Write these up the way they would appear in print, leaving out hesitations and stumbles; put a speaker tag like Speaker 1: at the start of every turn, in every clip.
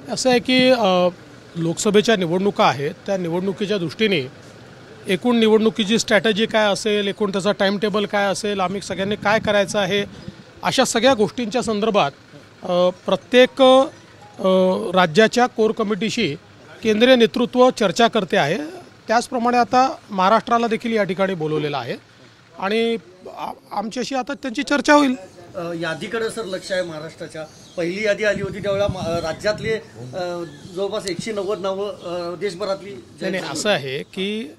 Speaker 1: असं आहे की लोकसभेच्या निवडणुका आहेत, त्या निवडणुकीच्या दृष्टीने एकूण निवडणुकीची स्ट्रॅटेजी काय असेल, एकूण त्याचा टाइम टेबल काय असेल, आम्ही सगळ्यांनी काय करायचं आहे, अशा सगळ्या गोष्टींच्या संदर्भात प्रत्येक राज्याच्या कोर कमिटीशी केंद्रीय नेतृत्व चर्चा करते आहे। त्याचप्रमाणे आता महाराष्ट्राला देखील या ठिकाणी बोलवलेलं आहे आणि आमच्याशी आता त्यांची चर्चा होईल।
Speaker 2: यादीकडे सर लक्ष आहे महाराष्ट्राच्या। पहिली यादी आली होती त्यावेळेला राज्यातले जवळपास 190 नावं देशभरातली।
Speaker 1: नाही, असं आहे की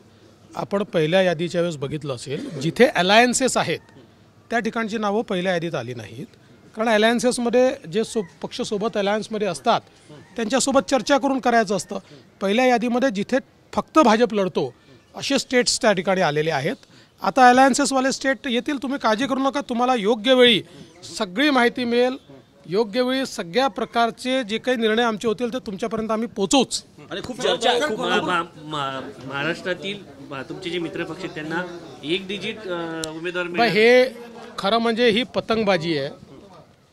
Speaker 1: आपण पहिल्या यादीच्या वेळेस बघितलं असेल, जिथे अलायन्सेस आहेत त्या ठिकाणची नावं पहिल्या यादीत आली नाहीत, कारण अलायन्सेसमध्ये जे पक्षसोबत अलायन्समध्ये असतात त्यांच्यासोबत चर्चा करून करायचं असतं। पहिल्या यादीमध्ये जिथे फक्त भाजप लढतो असे स्टेट्स त्या ठिकाणी आलेले आहेत। आता अलायन्सेसवाले स्टेट येतील, तुम्ही काळजी करू नका, तुम्हाला योग्य वेळी सगळी माहिती मिळेल, योग्य वेळी सगळ्या प्रकारचे जे काही निर्णय आमचे होतील ते तुमच्यापर्यंत आम्ही पोहोचूच।
Speaker 3: आणि खूप चर्चा महाराष्ट्रातील तुमचे जे मित्रपक्ष त्यांना एक डिजिट उमेदवार मिळणार,
Speaker 1: हे खरं म्हणजे ही पतंगबाजी आहे।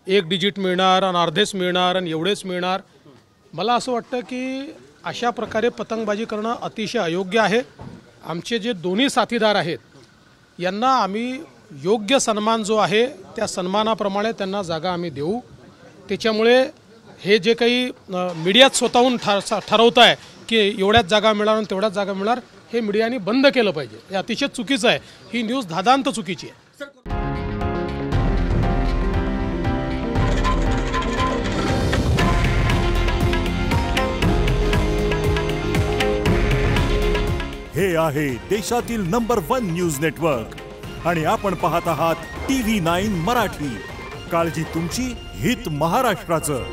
Speaker 1: एक डिजिट मिळणार आणि अर्धेच मिळणार आणि एवढेच मिळणार, मला असं वाटतं की अशा प्रकारे पतंगबाजी करणं अतिशय अयोग्य आहे। आमचे जे दोन्ही साथीदार आहेत यांना आम्ही योग्य सन्मान जो आहे त्या सन्मानाप्रमाणे त्यांना जागा आम्ही देऊ। त्याच्यामुळे हे जे काही मीडियात स्वतःहून ठरवत आहे की एवढ्याच जागा मिळणार आणि तेवढ्याच जागा मिळणार, हे मीडियाने बंद केलं पाहिजे। हे अतिशय चुकीचं आहे, ही न्यूज धादांत चुकीची आहे।
Speaker 4: हे आहे देशातील नंबर 1 न्यूज नेटवर्क आणि आपण पाहत आहात TV9 मराठी। काळजी तुमची, हित महाराष्ट्राचं।